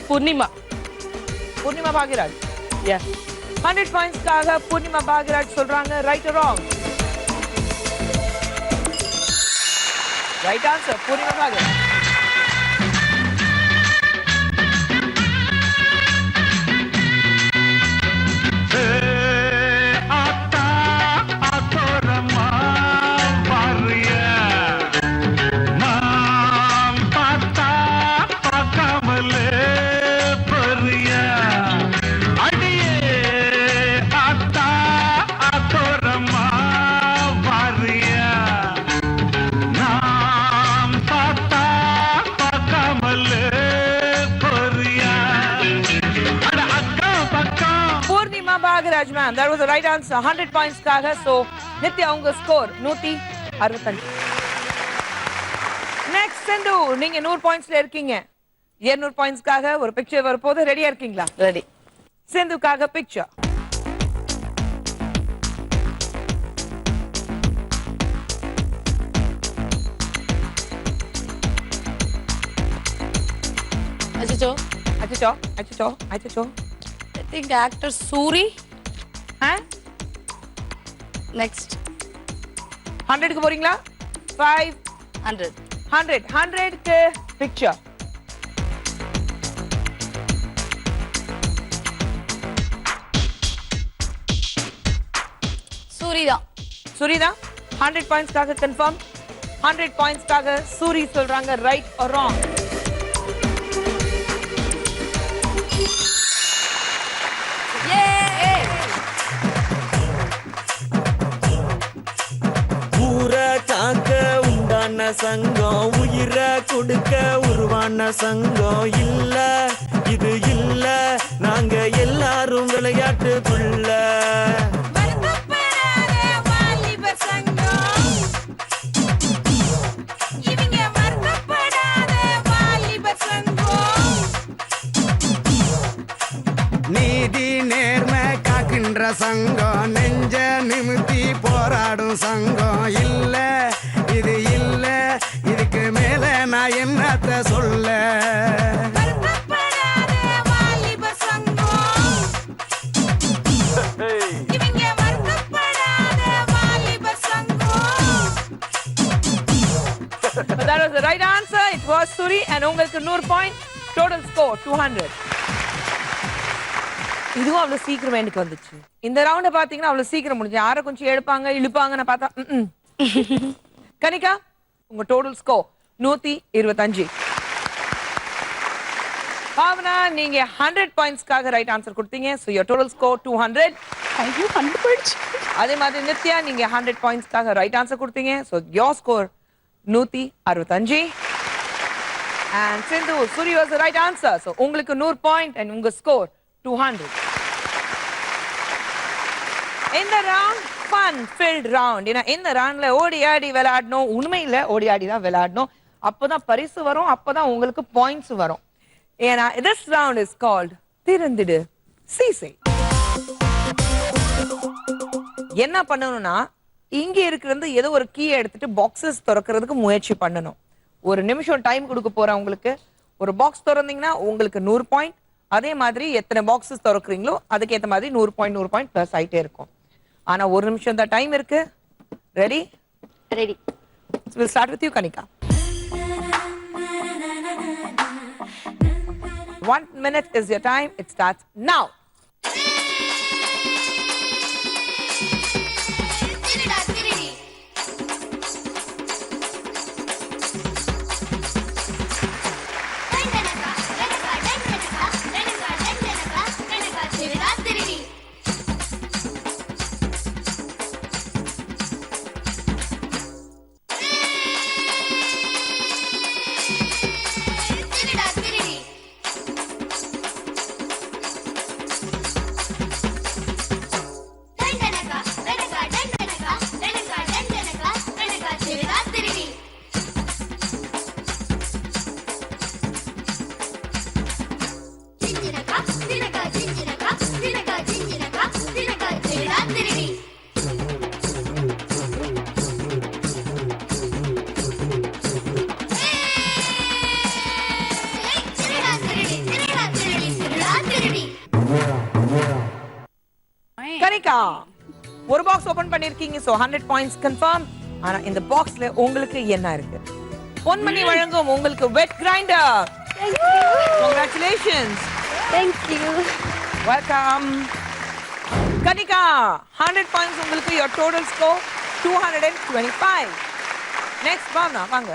Speaker 6: Purnima.
Speaker 3: Purnima Bhagiraj.
Speaker 6: Yeah.
Speaker 3: 100 points kaga Purnima Bhagiraj சொல்றாங்க. Right or wrong? Right answer, Purnima Bhagiraj. Bhagiraj ma'am, that was the right answer. 100 points kaga. So Nithya unga score 165. Next Sindhu, நீங்க 100 pointsல இருக்கீங்க. 200 points kaga ஒரு picture வரப்போகுது. ரெடியா இருக்கீங்களா?
Speaker 6: Ready.
Speaker 3: Sindhu kaga picture.
Speaker 7: அச்சோ.
Speaker 3: அச்சச்சோ, அச்சச்சோ, அச்சச்சோ.
Speaker 7: I think actor Suri.
Speaker 3: Huh?
Speaker 7: Next.
Speaker 3: 100 க்கு போறீங்களா? 5
Speaker 7: 100.
Speaker 3: 100 க்கு picture.
Speaker 7: Suri தான்.
Speaker 3: Suri தான் 100 points காக confirm. 100 points காக Suri சொல்றாங்க. Right or wrong?
Speaker 2: சங்கம் உயிரை கொடுக்க உருவான சங்கம் இல்ல இது இல்ல நாங்க எல்லாரும் விளையாட்டுக்குள்ள நீதி நேர்மை காக்கின்ற சங்கம் நெஞ்ச நிமித்தி போராடும் சங்கம் இல்ல இது இல்ல இதுக்கு மேல நான் என்னத்த சொல்ல
Speaker 3: was the right answer. It was Suri and உங்களுக்கு 100 point. Total score 200. இதுவும் அவ்வளவு சீக்கிரம் எனக்கு வந்துச்சு. இந்த ரவுண்ட பாத்தீங்கன்னா அவ்வளவு சீக்கிரம் முடிஞ்சு. யாரை கொஞ்சம் எடுப்பாங்க இழுப்பாங்கன்னு பார்த்தா கனிகா உங்க டோட்டல் ஸ்கோர் 125. பாவனா நீங்க 100 பாயிண்ட்ஸ்க்காக ரைட் ஆன்சர் கொடுத்தீங்க. So your total score 200.
Speaker 5: ஐயோ 100 பாயிண்ட்ஸ்.
Speaker 3: அதே மாதிரி நித்யா நீங்க 100 பாயிண்ட்ஸ்க்காக ரைட் ஆன்சர் கொடுத்தீங்க. So your score 165. And Sindhu, Suri was the right answer. So உங்களுக்கு 100 point and உங்க score 200. இந்த round fun filled round. ஏன்னா இந்த ரவுண்ட்ல ஓடி ஆடி விளையாடணும். உண்மையில ஓடி ஆடி தான் விளையாடணும். அப்பதான் பரிசு வரும், அப்பதான் உங்களுக்கு பாயிண்ட்ஸ் வரும். ஏன்னா this round is called திறந்திடு சீசை. என்ன பண்ணணும்னா இங்க இருக்கிறது ஏதோ ஒரு கீ எடுத்துட்டு பாக்ஸஸ் திறக்கிறதுக்கு முயற்சி பண்ணணும். ஒரு நிமிஷம் டைம் கொடுக்க போறேன் உங்களுக்கு. ஒரு பாக்ஸ் திறந்தீங்கன்னா உங்களுக்கு 100 பாயிண்ட். அதே மாதிரி எத்தனை பாக்ஸஸ் திறக்கிறீங்களோ அதுக்கு ஏத்த மாதிரி 100 பாயிண்ட் பிளஸ் ஆயிட்டே இருக்கும். ஆனா ஒரு நிமிஷம் தான் டைம் இருக்கு. Ready?
Speaker 4: Ready.
Speaker 3: We'll start with you, Kanika. 1 minute is your time. It starts now.
Speaker 1: Thiruda திருடி டண்டனகா டண்டனகா டண்டனகா டண்டனகா டண்டனகா திருடா திருடி திருடா திருடி டண்டனகா டண்டனகா டண்டனகா டண்டனகா டண்டனகா டண்டனகா திருடா திருடி ஜிஞ்சிரகா தினகா ஜிஞ்சிரகா தினகா ஜிஞ்சிரகா தினகா திருடா திருடி திருடா திருடி திருடா திருடி திருடா திருடி
Speaker 3: Kanika, ஒரு பாக்ஸ் ஓபன் பண்ணிருக்கீங்க. So 100 points confirm. ஆனா இந்த பாக்ஸ்ல உங்களுக்கு என்ன இருக்கு? பொன்மணி வழங்கும் உங்களுக்கு wet grinder. Congratulations.
Speaker 4: Thank you.
Speaker 3: Welcome. Kanika, 100 points உங்களுக்கு. Your total score 225. Next, Bhavna, வாங்க.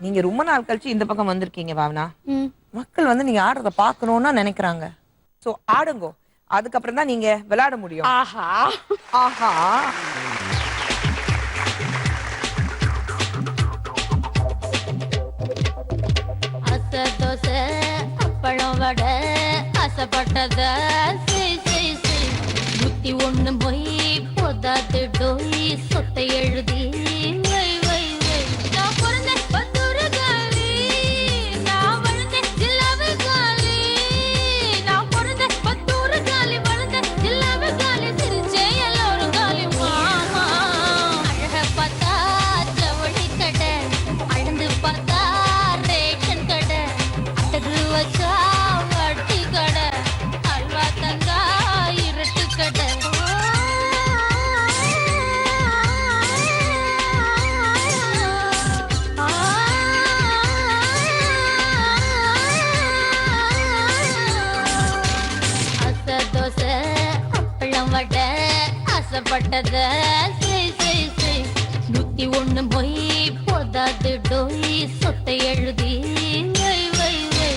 Speaker 3: நீங்க ரொம்ப நாள் கழிச்சு இந்த பக்கம் வந்திருக்கீங்க பாவனா. மக்கள் வந்து நீங்க ஆடுறத பார்க்கணும்னு நினைக்கிறாங்க. சோ ஆடுங்க. அதுக்கப்புறம் தான் நீங்க விளையாட முடியும்.
Speaker 5: ஆஹா.
Speaker 3: ஆஹா.
Speaker 1: அசை தோசை அப்பளம் வடை ஆசைப்பட்டத செய் செய் செய் புத்தி ஒண்ணு போய் போதாது டோய் சொத்தை எழுதி வை வை வை நான் பிறந்தேன் பத்தூரு காலி நான் வளர்ந்தேன் ஜில்லாவு காலி நான் பிறந்தேன் பத்தூரு காலி வளர்ந்தேன் ஜில்லாவு காலி சிரிச்சே எல்லோரும் காலி மாமா அழக பார்த்தா ஜவுளி கடை அழந்து பார்த்தா ரேஷன் கடை அட்டகு வச்சா வட்டி கடை அல்வா தந்தா இருட்டு கடை அசை தோசை அப்பளம் வடை ஆசைப்பட்டத செய் செய் செய் 101 மொய் போதாது டோய் சொத்தை எழுதி வை வை வை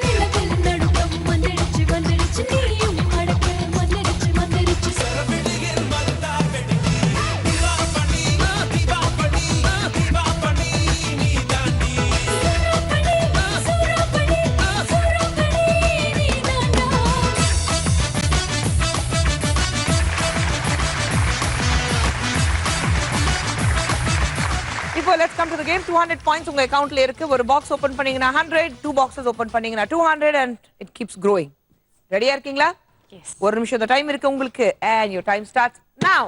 Speaker 1: நிலவில் நடுக்கம்
Speaker 3: let's come to the game. 200 points உங்க அக்கவுண்ட்ல இருக்கு. ஒரு பாக்ஸ் ஓபன் பண்ணீங்கன்னா 100, 2 boxes ஓபன் பண்ணீங்கன்னா 200 and it keeps growing. ரெடியா இருக்கீங்களா?
Speaker 5: Yes.
Speaker 3: ஒரு நிமிஷம் டைம் இருக்கு உங்களுக்கு and your time starts now.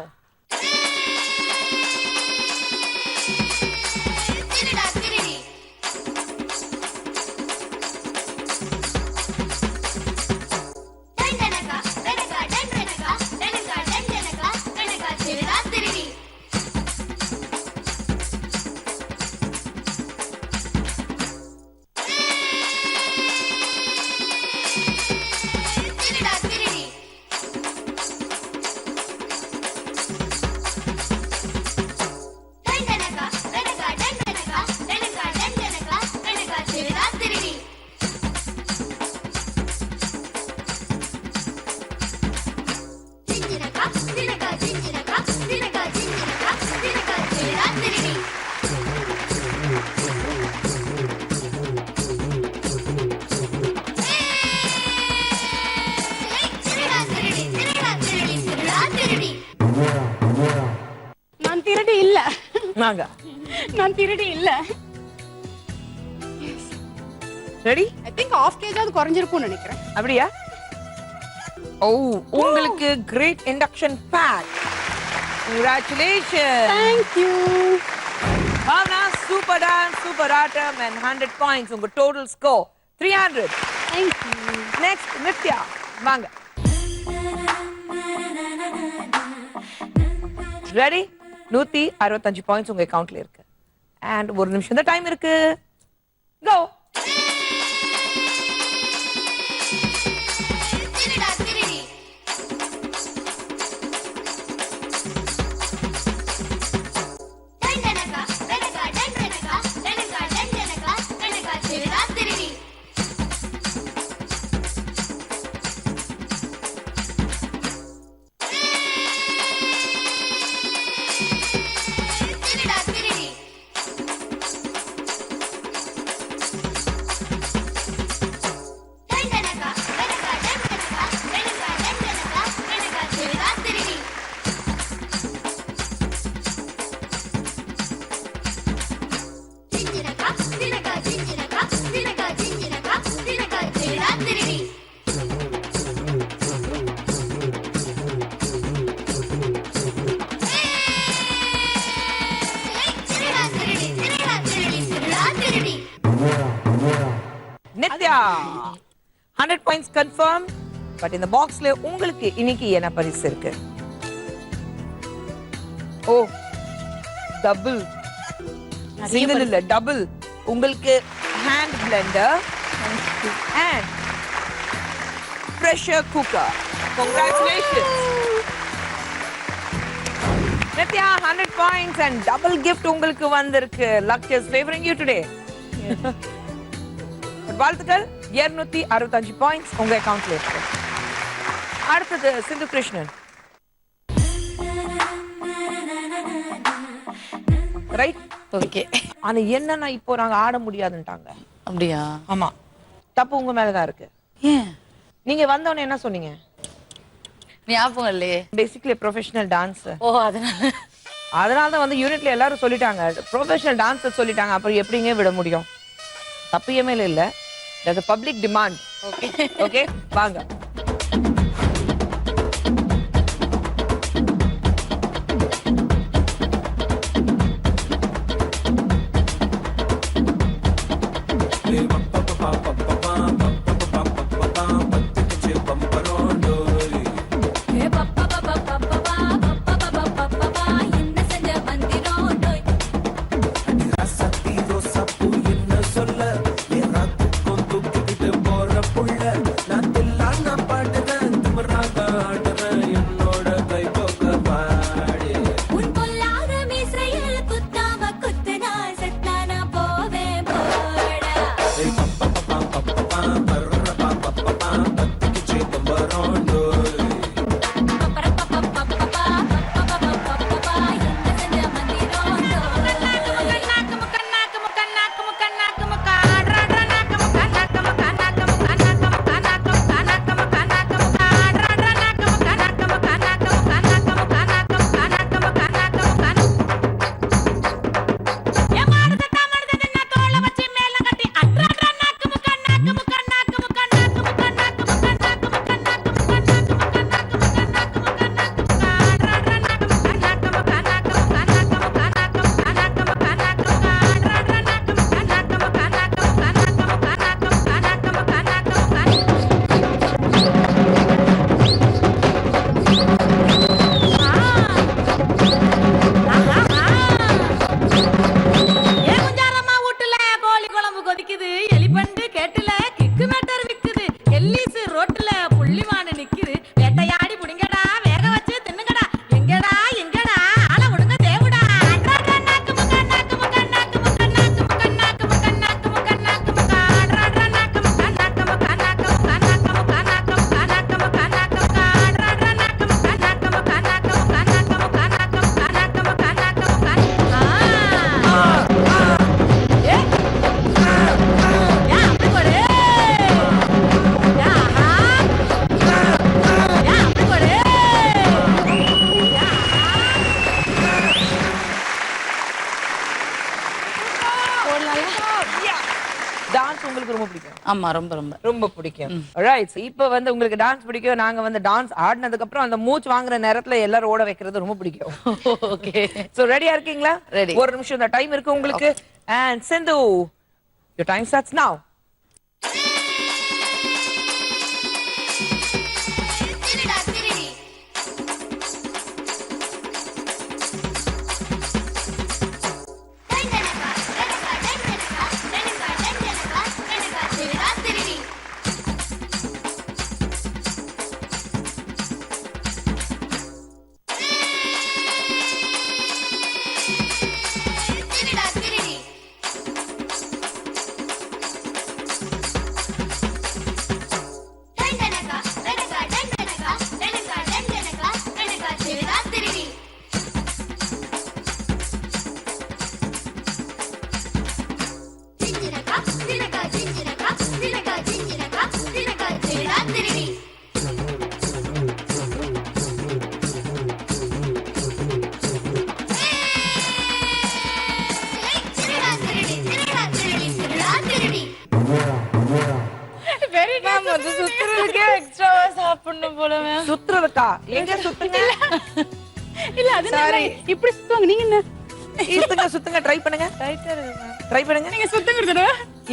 Speaker 1: Thiruda திருடி டண்டனகா டண்டனகா டண்டனகா டண்டனகா டண்டனகா டண்டனகா திருடா திருடி திருடா திருடி டண்டனகா டண்டனகா டண்டனகா டண்டனகா டண்டனகா டண்டனகா திருடா திருடி ஜிஞ்சினகா ஜினகா ஜிஞ்சினகா ஜினகா ஜிஞ்சினகா ஜினகா திருடா திருடி திருடா திருடி திருடா திருடி திருடா திருடி
Speaker 5: நான் திருடி இல்ல.
Speaker 3: வாங்க.
Speaker 5: நான் திருடி இல்ல.
Speaker 3: ரெடி?
Speaker 5: ஐ திங்க் ஆஃப் கேஜாவது குறைஞ்சிருக்கும்னு நினைக்கிறேன்.
Speaker 3: அப்படியா? ஓ, உங்களுக்கு great induction pack. Congratulations.
Speaker 5: Thank you.
Speaker 3: Bhavna, super dance, super atom and 100 points. உங்க total score 300.
Speaker 5: Thank you.
Speaker 3: Next, Nithya. வாங்க. Ready? 165 points உங்க அக்கவுண்ட்ல இருக்கு. And ஒரு நிமிஷம் தான் டைம் இருக்கு. Go.
Speaker 1: திருடா திருடி டண்டனகா டண்டனகா டண்டனகா டண்டனகா டண்டனகா டண்டனகா திருடா திருடி திருடா திருடி டண்டனகா டண்டனகா டண்டனகா டண்டனகா டண்டனகா டண்டனகா திருடா திருடி ஜிஞ்சினகா ஜினகா ஜிஞ்சினகா ஜினகா ஜிஞ்சினகா ஜினகா திருடா திருடி திருடா திருடி திருடா திருடி திருடா திருடி
Speaker 3: நித்யா 100 points confirm. பட் இந்த பாக்ஸ்ல உங்களுக்கு இன்னைக்கு என்ன பரிசு இருக்கு? ஓ, டபுள். சிங்கிள் இல்ல, டபுள். உங்களுக்கு hand Blender and pressure cooker. Congratulations. Nithya 100 points and double gift உங்களுக்கு வந்திருக்கு. Luck is favoring you today. வாழ்த்துக்கள். 265 பாயிண்ட்ஸ் உங்க அக்கவுண்ட்ல இருக்கு. அடுத்தது சிந்து கிருஷ்ணன். ரைட்?
Speaker 7: ஓகே.
Speaker 3: ஆனா என்னன்னா இப்போ நாங்க ஆட முடியாதுன்ட்டாங்க.
Speaker 7: அப்படியா?
Speaker 3: ஆமா. தப்பு உங்க மேலதான் இருக்கு.
Speaker 7: ஏன்?
Speaker 3: நீங்க வந்தவொடனே என்ன சொன்னீங்க?
Speaker 7: ஞாபகம் இல்லையே.
Speaker 3: Basically professional dancer.
Speaker 7: ஓ, அதனால
Speaker 3: தான் வந்து யூனிட்ல எல்லாரும் சொல்லிட்டாங்க ப்ரொஃபஷனல் டான்ஸர் சொல்லிட்டாங்க. அப்புறம் எப்படிங்க விட முடியும்? தப்பு என் மேல இல்ல. There's a public demand.
Speaker 7: Okay.
Speaker 3: Okay? வாங்க.
Speaker 1: என்ன செஞ்ச மந்திரம் டோய்
Speaker 2: சொல்ல ஏன் தூக்கிட்டு போற புள்ள நான் தில்லான
Speaker 7: ஆமா ரொம்ப ரொம்ப
Speaker 3: ரொம்ப பிடிக்கும். ரைட், இப்போ வந்து உங்களுக்கு டான்ஸ் பிடிக்கும். நாங்க வந்து டான்ஸ் ஆடினதுக்கு அப்புறம் அந்த மூச்சு வாங்குற நேரத்துல எல்லாரும் ஓட வைக்கிறது ரொம்ப பிடிக்கும்.
Speaker 7: ஓகே
Speaker 3: சோ ரெடியா இருக்கீங்களா?
Speaker 7: Ready.
Speaker 3: ஒரு நிமிஷம் தான் டைம் இருக்கு உங்களுக்கு. And Sindhu, your time starts now.
Speaker 1: Thiruda திருடி டண்டனகா டண்டனகா திருடா திருடி திருடா திருடி டண்டனகா திருடா திருடி ஜிஞ்சிரகா திருடா திருடி
Speaker 7: வெரி மேம் அது சுத்துறதுக்கே எக்ஸ்ட்ராவா சாப்பிடணும் போல மேம்.
Speaker 3: சுத்துறதுக்கா? எங்க சுத்துங்க?
Speaker 5: இல்ல அது
Speaker 3: Sorry.
Speaker 5: இப்படி சுத்துவாங்க. நீங்க என்ன
Speaker 3: சுத்துங்க சுத்துங்க, ட்ரை பண்ணுங்க. ட்ரை பண்ணுங்க.
Speaker 5: நீங்க சுத்துங்கிறது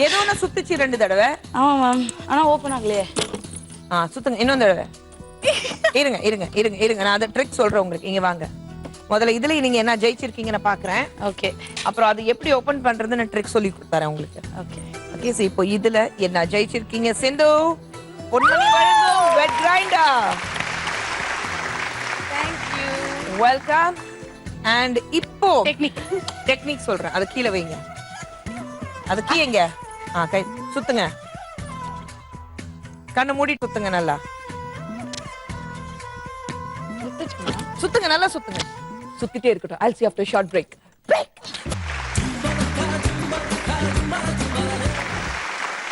Speaker 3: ஏதோ ஒண்ணு சுத்துச்சு 2 தடவை.
Speaker 7: ஆமா மேம் ஆனா ஓபன் ஆகலையே.
Speaker 3: சுத்துங்க இன்னொரு தடவை. இருங்க இருங்க இருங்க இருங்க, நான் அந்த ட்ரிக் சொல்றேன் உங்களுக்கு. இங்க வாங்க. முதல்ல இதுல நீங்க என்ன ஜெயிச்சிருக்கீங்கன்னு பாக்குறேன்.
Speaker 7: ஓகே
Speaker 3: அப்புறம் அது எப்படி ஓபன் பண்றதுன்னு ட்ரிக் சொல்லி கொடுத்தாரேன் உங்களுக்கு.
Speaker 7: ஓகே
Speaker 3: ஓகே, இப்போ இதுல என்ன ஜெயிச்சிருக்கீங்க? சிந்து பொன்மணி வழங்கும் wet grinder. Thank you, welcome. And இப்போ டெக்னிக் சொல்றேன், அது கீழே வைங்க. அது கீழங்க. கை சுத்துங்க, கண்ணை மூடி சுத்துங்க, நல்லா சுத்துங்க, நல்லா சுத்துங்க. சுத்திட்டே இருக்கட்டும். I'll see after a short break.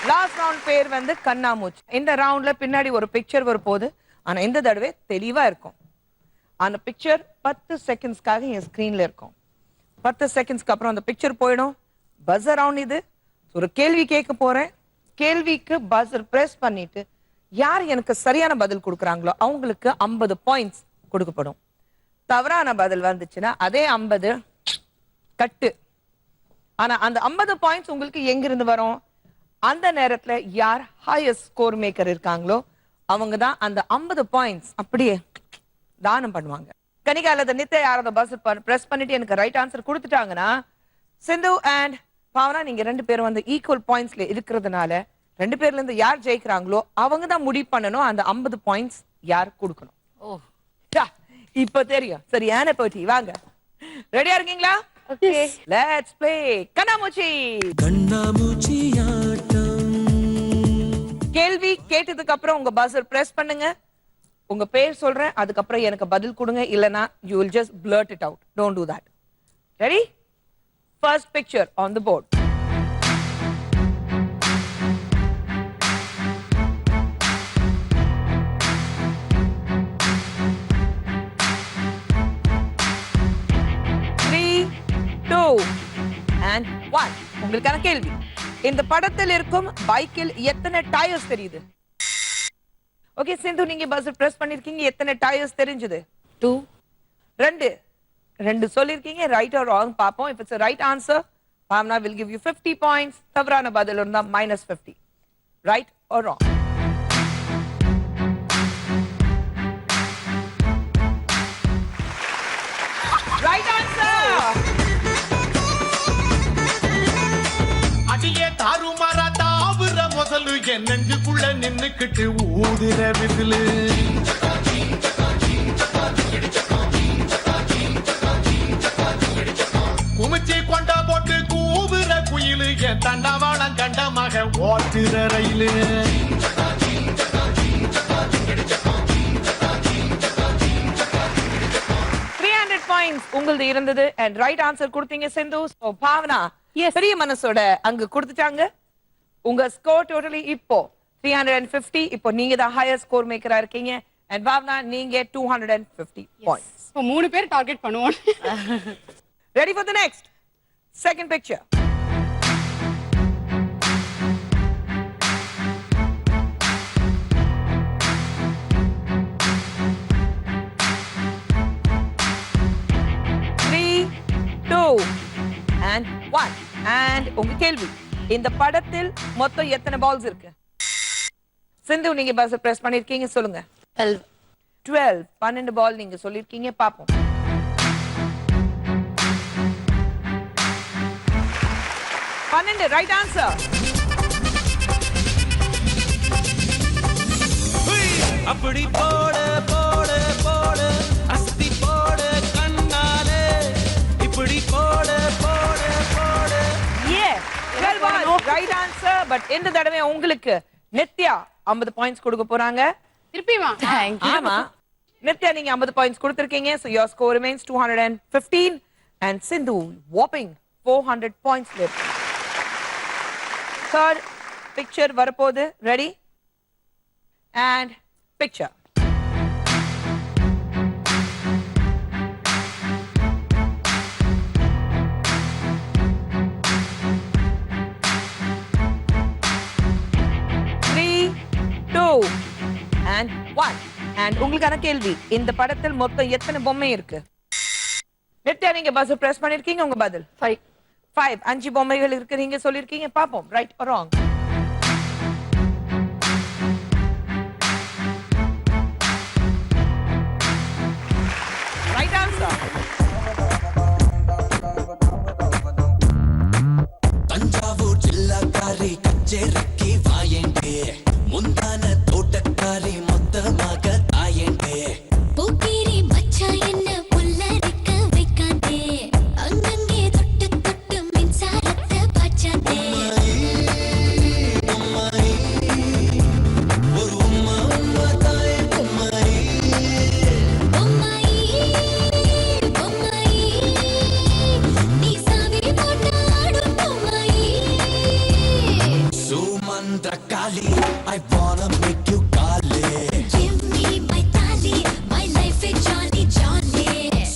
Speaker 3: Last round பேர் வந்து கண்ணாமூச்சி. இந்த ரவுண்ட்ல பின்னாடி ஒரு பிக்சர் வரப்போகுது. ஆனா இந்த தடவை தெளிவா இருக்கும். அந்த பிக்சர் 10 செகண்ட்ஸ்க்காக என் ஸ்கிரீன்ல இருக்கும். 10 செகண்ட்ஸ்க்கு அப்புறம் அந்த பிக்சர் போயிடும். பஸர் ரவுண்ட் இது. ஒரு கேள்வி கேட்க போறேன். கேள்விக்கு பஸர் பிரஸ் பண்ணிட்டு யார் எனக்கு சரியான பதில் கொடுக்குறாங்களோ அவங்களுக்கு 50 பாயிண்ட்ஸ் கொடுக்கப்படும். தவறான பதில் வந்துச்சுன்னா அதே 50 கட்டு. ஆனா அந்த 50 பாயிண்ட்ஸ் உங்களுக்கு எங்கிருந்து வரும்? அந்த நேரத்துல யார் ஹையஸ்ட் ஸ்கோர் மேக்கர் இருக்காங்களோ அவங்க தான் அந்த 50 பாயிண்ட்ஸ் அப்படியே தானம் பண்ணுவாங்க. கனிகா அல்லது நித்யா யாராவது பஸ் பிரஸ் பண்ணிட்டு எனக்கு ரைட் ஆன்சர் கொடுத்துட்டாங்கன்னா, சிந்து அண்ட் பாவனா நீங்க 2 பேரும் வந்து ஈக்குவல் பாயிண்ட்ஸ்ல இருக்கிறதுனால 2 பேர்ல இருந்து யார் ஜெயிக்கிறாங்களோ அவங்க தான் முடிவு பண்ணணும் அந்த 50 பாயிண்ட்ஸ் யார் கொடுக்கணும்.
Speaker 7: ஓ
Speaker 3: இப்ப தெரியும். சரியான போட்டி. வாங்க, ரெடியா இருக்கீங்களா?
Speaker 7: ஓகே
Speaker 3: லெட்ஸ் ப்ளே கண்ணாமூச்சி. கேள்வி கேட்டதுக்கு அப்புறம் உங்க பஸர் பிரஸ் பண்ணுங்க. உங்க பேர் சொல்றேன், அதுக்கப்புறம் எனக்கு பதில் கொடுங்க. இல்லனா you will just blurt it out. Don't do that. Ready? First picture on the board. And 1. உங்களுக்கான கேள்வி, இந்த படத்தில் இருக்கும் பைக்கில் எத்தனை டயர்ஸ் தெரியுது? ஓகே சிந்து, நீங்க பஸர் பிரஸ் பண்ணிருக்கீங்க. எத்தனை டயர்ஸ் தெரிஞ்சது?
Speaker 7: 2
Speaker 3: 2 சொல்லிருக்கீங்க. ரைட் ஆர் ராங் பாப்போம். if it's a right answer, Bhavna will give you 50 points. தவறான பதில் இருந்தா -50. right or wrong? right answer.
Speaker 8: அடியே தாறுமாறா தாவுற முதலு என் நெஞ்சுக்குள்ள நின்னுக்கிட்டு ஊதுற விசிலு. குமிச்சி கொண்டா போட்டு கூவுற குயிலு என் தண்டவாளம் கண்ட மக ஓட்டுற ரயிலு.
Speaker 3: 300 points உங்களது இருந்தது. and right answer கொடுத்தீங்க சிந்து. so பாவனா பெரிய மனசோட அங்க கொடுத்துட்டாங்க. உங்க ஸ்கோர் டோட்டலி இப்போ 350. இப்போ நீங்க தான் ஹையர் ஸ்கோர் மேக்கரா இருக்கீங்க. and பாவனா நீங்க 250 points.
Speaker 5: இப்போ 3 பேர் டார்கெட் பண்ணுவோம்.
Speaker 3: ready for the next second picture? 1 and உங்க கேள்வி, இந்த படத்தில் மொத்தம் எத்தனை பால்ஸ் இருக்கு? சிந்து நீங்க பஸ் பிரஸ் பண்ணிருக்கீங்க, சொல்லுங்க. 12 12 பால் நீங்க சொல்லிருக்கீங்க, பாப்போம். Right answer.
Speaker 2: அப்படி போடு போடு போடு அஸ்தி போடு கண்ணாலே இப்படி போடு போடு போடு.
Speaker 3: Right answer. பட் இந்த தடவை உங்களுக்கு நித்யா 50 பாயிண்ட்ஸ் கொடுக்க போறாங்க.
Speaker 5: திருப்பியுமா?
Speaker 3: ஆமா, நித்யா நீங்க 50 points கொடுத்திருக்கீங்க. so your score remains 215 and Sindhu whopping 400 points left. Third picture வரப்போகுது. ready and picture. Three, two, and one. And உங்களுக்கான கேள்வி, இந்த படத்தில் மொத்தம் எத்தனை பொம்மை இருக்கு? நித்யா நீங்க பஸ் பிரஸ் பண்ணிருக்கீங்க, உங்க பதில் 5 5 பொம்மைகள் இருக்கு நீங்க சொல்லிருக்கீங்க, பாப்போம் right or wrong. Right answer.
Speaker 9: Thanjavur ஜில்லாக்காரி கச்சேரிக்கு வாயேண்டே, முந்தான தோட்டக்காரி மொத்தமாக தாயேண்டே.
Speaker 1: பூக்கேரி மச்சா என்ன புல்லரிக்க வைக்காதே, அங்கங்கே தொட்டு தொட்டு மின்சாரத்தை பாய்ச்சாதே.
Speaker 9: ஒரு உம்மா உம்மா தாயே பொம்மாயி,
Speaker 1: பொம்மாயி பொம்மாயி, நீ சாவி போட்டு ஆடும் பொம்மாயி.
Speaker 9: சுமந்திர காளி, I wanna make you காளி.
Speaker 1: Give me my tali, my life is jolly jolly.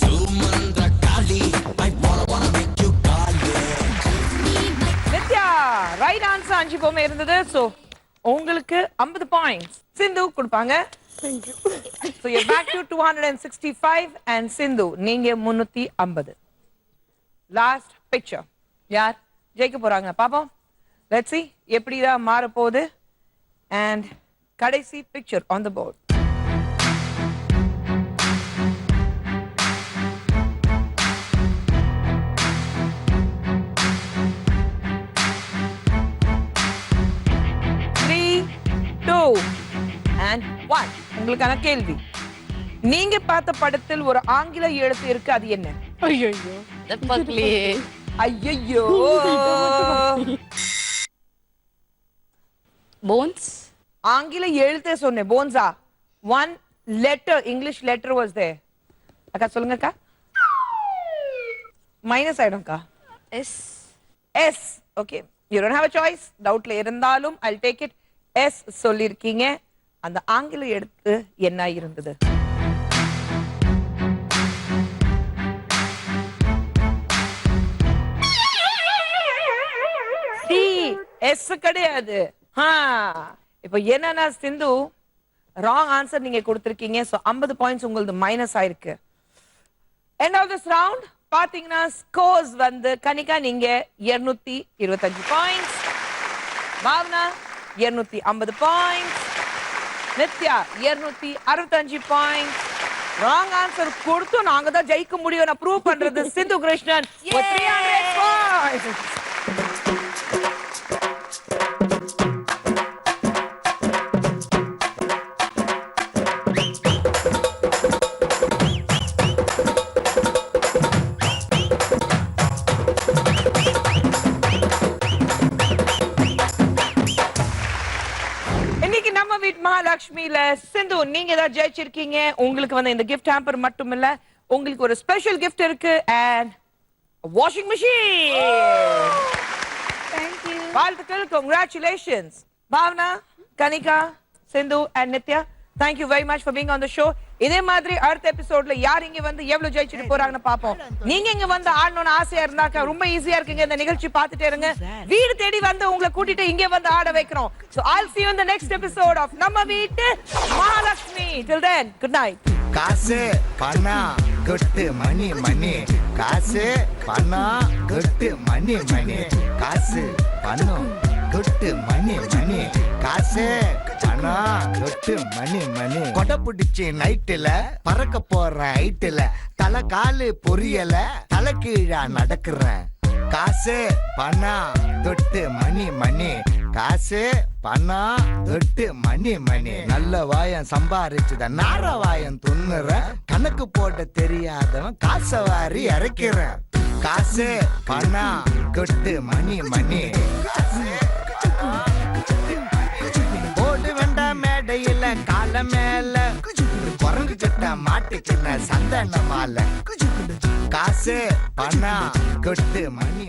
Speaker 9: சுமந்திர காளி, I wanna make you காளி.
Speaker 3: Nithya right answer. 5 பொம்மை இருந்தது. சோ உங்களுக்கு 50 பாயிண்ட்ஸ் சிந்து கொடுப்பாங்க. Thank you. So you're back to 265 and Sindhu நீங்க 350. லாஸ்ட் பிக்சர் யார் ஜெயிக்க போறாங்க பாப்போம். லெட்ஸ் see எப்படிதான் மாற போகுது. and கடைசி picture on the board. Three, two, and one. உங்களுக்கான கேள்வி, நீங்க பார்த்த படத்தில் ஒரு ஆங்கில எழுத்து இருக்கு, அது என்ன?
Speaker 5: ஐயோ
Speaker 3: ஐயோ
Speaker 7: போன்ஸ்.
Speaker 3: ஆங்கில எழுத்தே சொன்னேன், போன்ஸா? one letter, English letter was there. அக்கா சொல்லுங்க அக்கா. மைனஸ் ஆயிடும்க்கா. S. okay, you don't have a choice. டவுட்ல இருந்தாலும் I'll take it. S சொல்லிருக்கீங்க. அந்த ஆங்கில எழுத்து என்ன இருந்தது? S கிடையாது. இப்போ என்னன்னா சிந்து ராங் ஆன்சர் நீங்க கொடுத்திருக்கீங்க. சோ 50 பாயிண்ட்ஸ் உங்களுக்கு மைனஸ் ஆயிருக்கு. எண்ட் ஆஃப் திஸ் ரவுண்ட் பாத்தீங்கன்னா ஸ்கோர்ஸ் வந்து கனிகா நீங்க 225 points, Bhavana 250 points, Nithya 265 points. Wrong answer கொடுத்து நாங்க தான் ஜெயிக்க முடியும் நான் ப்ரூவ் பண்றது சிந்து கிருஷ்ணன் 300 பாயிண்ட்ஸ். மகாலட்சுமில சிந்து நீங்க தான் ஜெயிச்சிருக்கீங்க. உங்களுக்கு வந்து இந்த gift hamper மட்டும் இல்ல, உங்களுக்கு ஒரு ஸ்பெஷல் gift இருக்கு and washing machine.
Speaker 1: Thank you.
Speaker 3: வாழ்த்துக்கள், congratulations. Bhavana, Kanika, Sindhu and Nithya, thank you very much for being on the show. இதே மாதிரி அடுத்த எபிசோட்ல யார் இங்க வந்து எவ்வளவு ஜெயிச்சிட்டு போறாங்கன்னு பாப்போம். நீங்க இங்க வந்து ஆடணும்னு ஆசையா இருந்தாக்க ரொம்ப ஈஸியா இருக்குங்க. இந்த நிகழ்ச்சி பார்த்துட்டே இருங்க. வீடு தேடி வந்து உங்களை கூட்டிட்டு இங்க வந்து ஆட வைக்கிறோம். So I'll see you in the next episode of நம்ம வீட்டு Mahalakshmi. Till then, good night.
Speaker 2: காசு பணம்
Speaker 10: கொட்டு மணி மணி காசு பணம் கொட்டு மணி மணி காசு பணம் கொட்டு மணி மணி காசு பணம் கொட்டு மணி மணி கொடை பிடிச்சி நைட்டுல பறக்க போற ஹைட்டுல தலை காலு பொரியல தலை கீழா நடக்கிறேன் காசு பணம் தொட்டு மணி மணி காசு பணம் தொட்டு மணி மணி நல்ல வாயம் சம்பாரிச்சுத நார வாயம் துண்ணுற கணக்கு போட தெரியாதவன் காசை வாரி இறக்கிறேன் காசு பணம் தொட்டு மணி மணி ஓடு வேண்டாம் மேடையில கால மேல குரங்கு சட்டா மாட்டிக்கின சந்தன மாலை காசு பணம் கொட்டு மணி